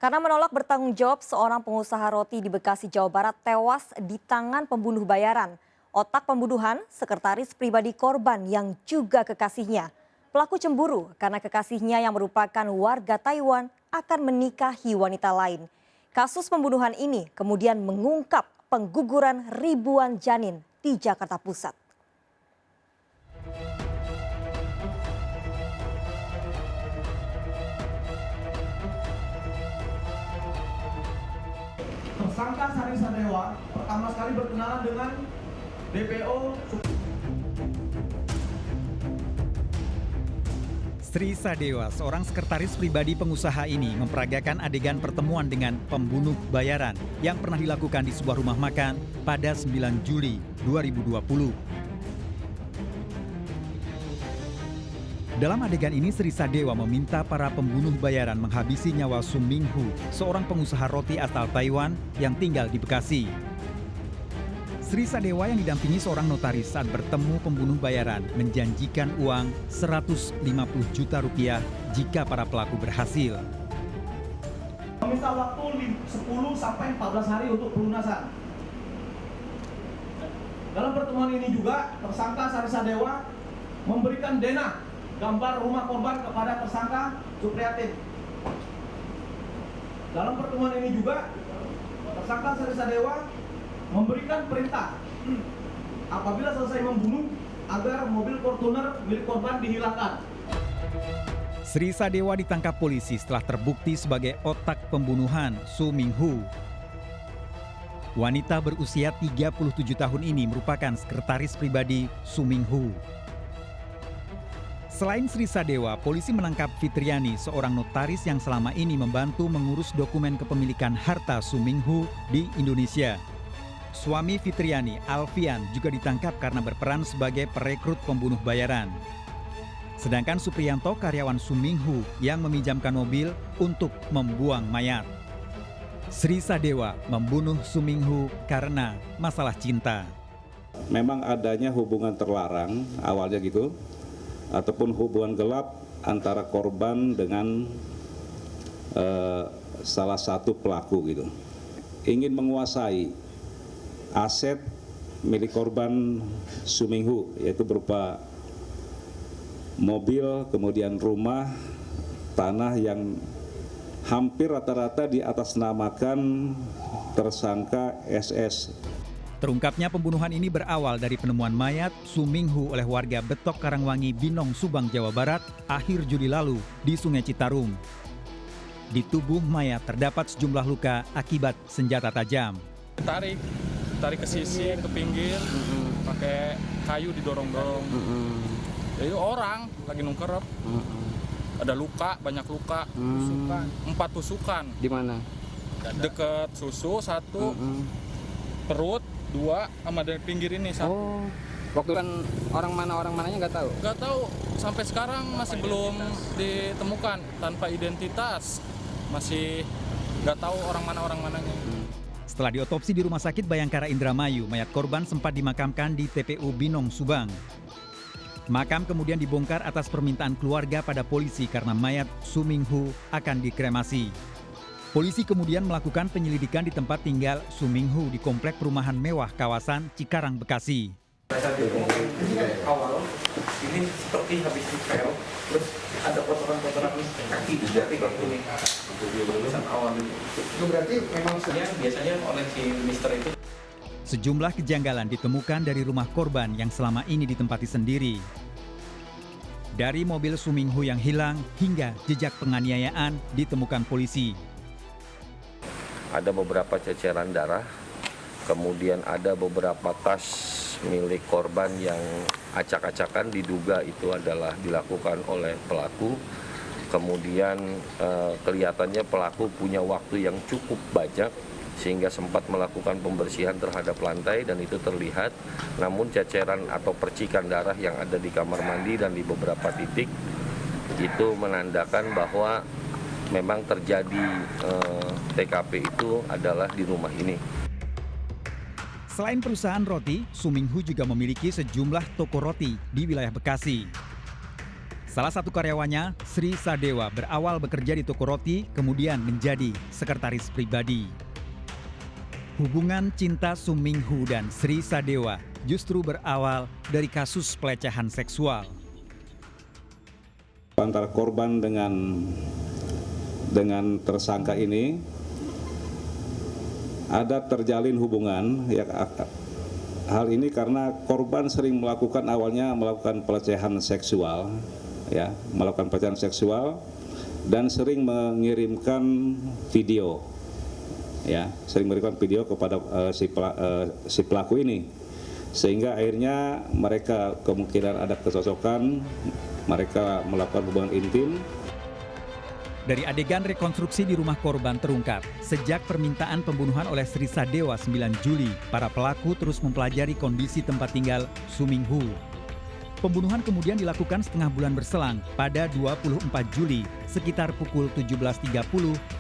Karena menolak bertanggung jawab, seorang pengusaha roti di Bekasi, Jawa Barat tewas di tangan pembunuh bayaran. Otak pembunuhan, sekretaris pribadi korban yang juga kekasihnya. Pelaku cemburu karena kekasihnya yang merupakan warga Taiwan akan menikahi wanita lain. Kasus pembunuhan ini kemudian mengungkap pengguguran ribuan janin di Jakarta Pusat. Tersangka Sari Sadewa pertama sekali berkenalan dengan DPO. Sri Sadewa, seorang sekretaris pribadi pengusaha ini memperagakan adegan pertemuan dengan pembunuh bayaran yang pernah dilakukan di sebuah rumah makan pada 9 Juli 2020. Dalam adegan ini, Sri Sadewa meminta para pembunuh bayaran menghabisi nyawa Sum Ming Hu, seorang pengusaha roti asal Taiwan yang tinggal di Bekasi. Sri Sadewa yang didampingi seorang notaris saat bertemu pembunuh bayaran menjanjikan uang 150 juta rupiah jika para pelaku berhasil. Meminta waktu 10 sampai 14 hari untuk pelunasan. Dalam pertemuan ini juga tersangka Sari Sadewa memberikan denah gambar rumah korban kepada tersangka Supriyatin. Dalam pertemuan ini juga tersangka Sari Sadewa memberikan perintah apabila selesai membunuh agar mobil Fortuner milik korban dihilangkan. Sri Sadewa ditangkap polisi setelah terbukti sebagai otak pembunuhan Sum Ming Hu. Wanita berusia 37 tahun ini merupakan sekretaris pribadi Sum Ming Hu. Selain Sri Sadewa, polisi menangkap Fitriani, seorang notaris yang selama ini membantu mengurus dokumen kepemilikan harta Sum Ming Hu di Indonesia. Suami Fitriani, Alfian, juga ditangkap karena berperan sebagai perekrut pembunuh bayaran. Sedangkan Supriyanto, karyawan Sum Ming Hu yang meminjamkan mobil untuk membuang mayat. Sri Sadewa membunuh Sum Ming Hu karena masalah cinta. Memang adanya hubungan terlarang awalnya gitu, ataupun hubungan gelap antara korban dengan salah satu pelaku gitu. Ingin menguasai aset milik korban Sum Ming Hu, yaitu berupa mobil, kemudian rumah, tanah yang hampir rata-rata diatasnamakan tersangka SS. Terungkapnya pembunuhan ini berawal dari penemuan mayat Sum Ming Hu oleh warga Betok Karangwangi, Binong, Subang, Jawa Barat akhir Juli lalu di Sungai Citarum. Di tubuh mayat terdapat sejumlah luka akibat senjata tajam. Tarik ke sisi, ke pinggir, pakai kayu didorong-dorong. Jadi orang lagi nungkerep. Ada luka, banyak luka. 4 tusukan. Di mana? Deket susu 1, perut 2, sama dari pinggir ini 1. Oh, waktu kan orang mananya nggak tahu? Nggak tahu, sampai sekarang masih belum ditemukan, tanpa identitas. Masih nggak tahu orang mananya. Setelah diotopsi di Rumah Sakit Bayangkara Indramayu, mayat korban sempat dimakamkan di TPU Binong, Subang. Makam kemudian dibongkar atas permintaan keluarga pada polisi karena mayat Sum Ming Hu akan dikremasi. Polisi kemudian melakukan penyelidikan di tempat tinggal Sum Ming Hu di komplek perumahan mewah kawasan Cikarang, Bekasi. Awal ini seperti habis dipel, terus ada potongan-potongan kaki di jari ini. Awal itu berarti memang biasanya oleh si Mister itu. Sejumlah kejanggalan ditemukan dari rumah korban yang selama ini ditempati sendiri. Dari mobil Sum Ming Hu yang hilang hingga jejak penganiayaan ditemukan polisi. Ada beberapa ceceran darah, kemudian ada beberapa tas milik korban yang acak-acakan diduga itu adalah dilakukan oleh pelaku. Kemudian kelihatannya pelaku punya waktu yang cukup banyak sehingga sempat melakukan pembersihan terhadap lantai dan itu terlihat. Namun ceceran atau percikan darah yang ada di kamar mandi dan di beberapa titik itu menandakan bahwa memang terjadi TKP itu adalah di rumah ini. Selain perusahaan roti, Sum Ming Hu juga memiliki sejumlah toko roti di wilayah Bekasi. Salah satu karyawannya, Sri Sadewa, berawal bekerja di toko roti, kemudian menjadi sekretaris pribadi. Hubungan cinta Suminghu dan Sri Sadewa justru berawal dari kasus pelecehan seksual. Antara korban dengan tersangka ini ada terjalin hubungan, ya. Hal ini karena korban sering melakukan pelecehan seksual, ya, melakukan pelecehan seksual dan sering mengirimkan video, ya, sering mengirimkan video kepada si pelaku ini, sehingga akhirnya mereka kemungkinan ada kecocokan, mereka melakukan hubungan intim. Dari adegan rekonstruksi di rumah korban terungkap, sejak permintaan pembunuhan oleh Sri Sadewa 9 Juli, para pelaku terus mempelajari kondisi tempat tinggal Suminghu. Pembunuhan kemudian dilakukan setengah bulan berselang pada 24 Juli sekitar pukul 17.30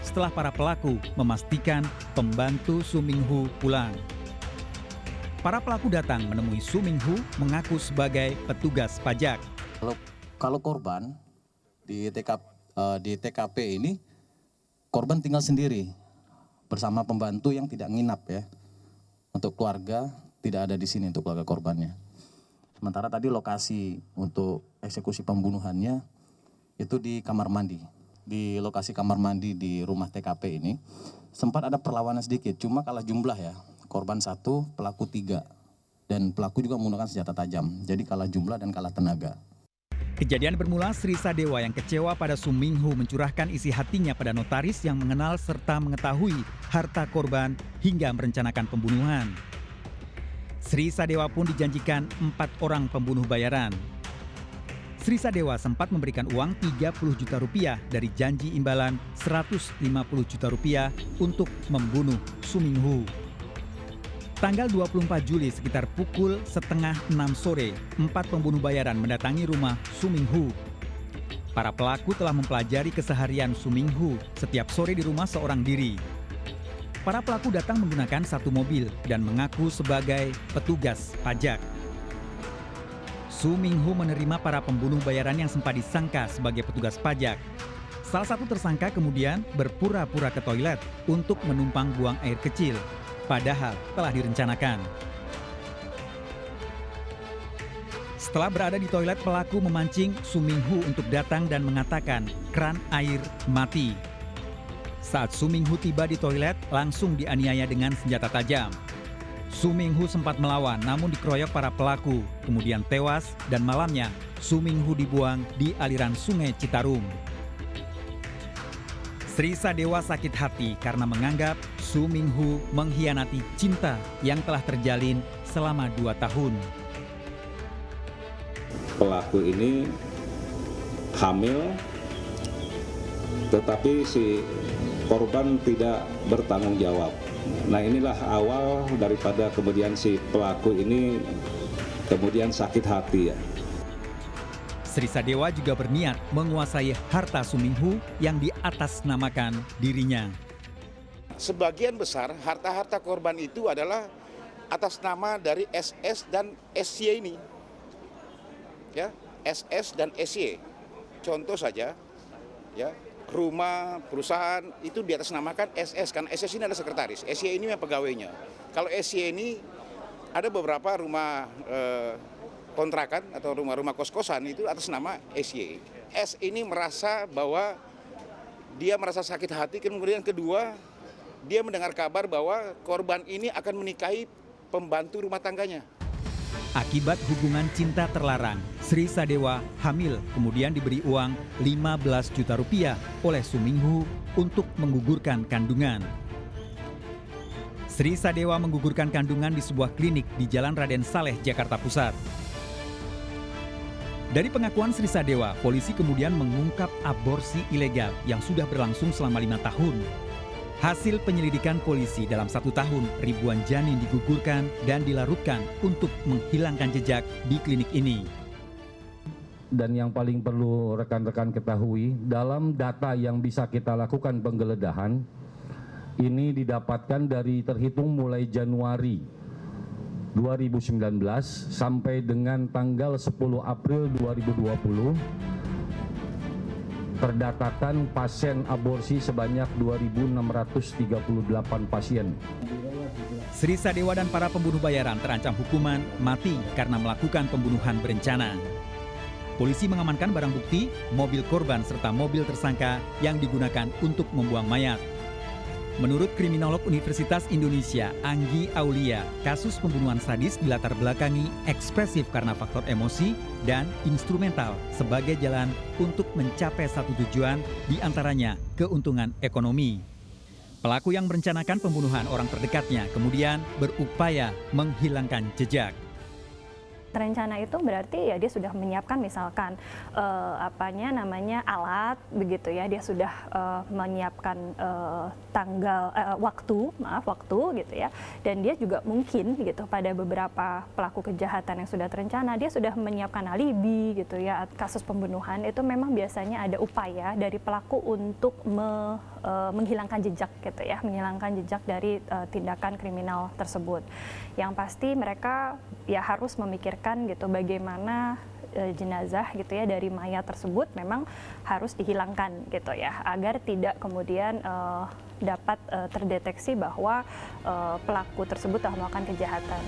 setelah para pelaku memastikan pembantu Suminghu pulang. Para pelaku datang menemui Suminghu mengaku sebagai petugas pajak. Kalau korban di TKP ini, korban tinggal sendiri bersama pembantu yang tidak nginap, ya. Untuk keluarga tidak ada di sini untuk keluarga korbannya. Sementara tadi lokasi untuk eksekusi pembunuhannya itu di kamar mandi. Di lokasi kamar mandi di rumah TKP ini sempat ada perlawanan sedikit, cuma kalah jumlah, ya. Korban 1, pelaku 3, dan pelaku juga menggunakan senjata tajam. Jadi kalah jumlah dan kalah tenaga. Kejadian bermula Sri Sadewa yang kecewa pada Suminghu mencurahkan isi hatinya pada notaris yang mengenal serta mengetahui harta korban hingga merencanakan pembunuhan. Sri Sadewa pun dijanjikan 4 orang pembunuh bayaran. Sri Sadewa sempat memberikan uang 30 juta rupiah dari janji imbalan 150 juta rupiah untuk membunuh Suminghu. Tanggal 24 Juli sekitar pukul 5:30 sore, 4 pembunuh bayaran mendatangi rumah Suminghu. Para pelaku telah mempelajari keseharian Suminghu setiap sore di rumah seorang diri. Para pelaku datang menggunakan 1 mobil dan mengaku sebagai petugas pajak. Suminghu menerima para pembunuh bayaran yang sempat disangka sebagai petugas pajak. Salah satu tersangka kemudian berpura-pura ke toilet untuk menumpang buang air kecil. Padahal telah direncanakan. Setelah berada di toilet, pelaku memancing Suminghu untuk datang dan mengatakan keran air mati. Saat Suminghu tiba di toilet, langsung dianiaya dengan senjata tajam. Suminghu sempat melawan namun dikeroyok para pelaku, kemudian tewas dan malamnya Suminghu dibuang di aliran Sungai Citarum. Sri Sadewa sakit hati karena menganggap Suminghu mengkhianati cinta yang telah terjalin selama 2 tahun. Pelaku ini hamil, tetapi si korban tidak bertanggung jawab. Nah, inilah awal daripada kemudian si pelaku ini kemudian sakit hati, ya. Sri Sadewa juga berniat menguasai harta Suminghu yang diatasnamakan dirinya. Sebagian besar harta-harta korban itu adalah atas nama dari SS dan SY ini. Ya, SS dan SY. Contoh saja, ya, rumah, perusahaan itu diatasnamakan SS, kan SS ini adalah sekretaris, SY ini yang pegawainya. Kalau SY ini ada beberapa rumah kontrakan atau rumah-rumah kos-kosan itu atas nama SY. S ini merasa bahwa dia merasa sakit hati, kemudian kedua dia mendengar kabar bahwa korban ini akan menikahi pembantu rumah tangganya. Akibat hubungan cinta terlarang, Sri Sadewa hamil kemudian diberi uang 15 juta rupiah oleh Suminghu untuk menggugurkan kandungan. Sri Sadewa menggugurkan kandungan di sebuah klinik di Jalan Raden Saleh, Jakarta Pusat. Dari pengakuan Sri Sadewa, polisi kemudian mengungkap aborsi ilegal yang sudah berlangsung selama 5 tahun. Hasil penyelidikan polisi dalam 1 tahun, ribuan janin digugurkan dan dilarutkan untuk menghilangkan jejak di klinik ini. Dan yang paling perlu rekan-rekan ketahui, dalam data yang bisa kita lakukan penggeledahan, ini didapatkan dari terhitung mulai Januari 2019 sampai dengan tanggal 10 April 2020 terdatakan pasien aborsi sebanyak 2.638 pasien. Sri Sadewa dan para pembunuh bayaran terancam hukuman mati karena melakukan pembunuhan berencana. Polisi mengamankan barang bukti, mobil korban serta mobil tersangka yang digunakan untuk membuang mayat. Menurut kriminolog Universitas Indonesia, Anggi Aulia, kasus pembunuhan sadis dilatar belakangi ekspresif karena faktor emosi dan instrumental sebagai jalan untuk mencapai satu tujuan, diantaranya keuntungan ekonomi. Pelaku yang merencanakan pembunuhan orang terdekatnya kemudian berupaya menghilangkan jejak. Terencana itu berarti ya dia sudah menyiapkan misalkan alat begitu ya, dia sudah menyiapkan waktu gitu ya, dan dia juga mungkin gitu pada beberapa pelaku kejahatan yang sudah terencana dia sudah menyiapkan alibi gitu ya. Kasus pembunuhan itu memang biasanya ada upaya dari pelaku untuk menghilangkan jejak gitu ya, menghilangkan jejak dari tindakan kriminal tersebut. Yang pasti mereka ya harus memikirkan gitu bagaimana jenazah gitu ya dari mayat tersebut memang harus dihilangkan gitu ya, agar tidak kemudian dapat terdeteksi bahwa pelaku tersebut telah melakukan kejahatan.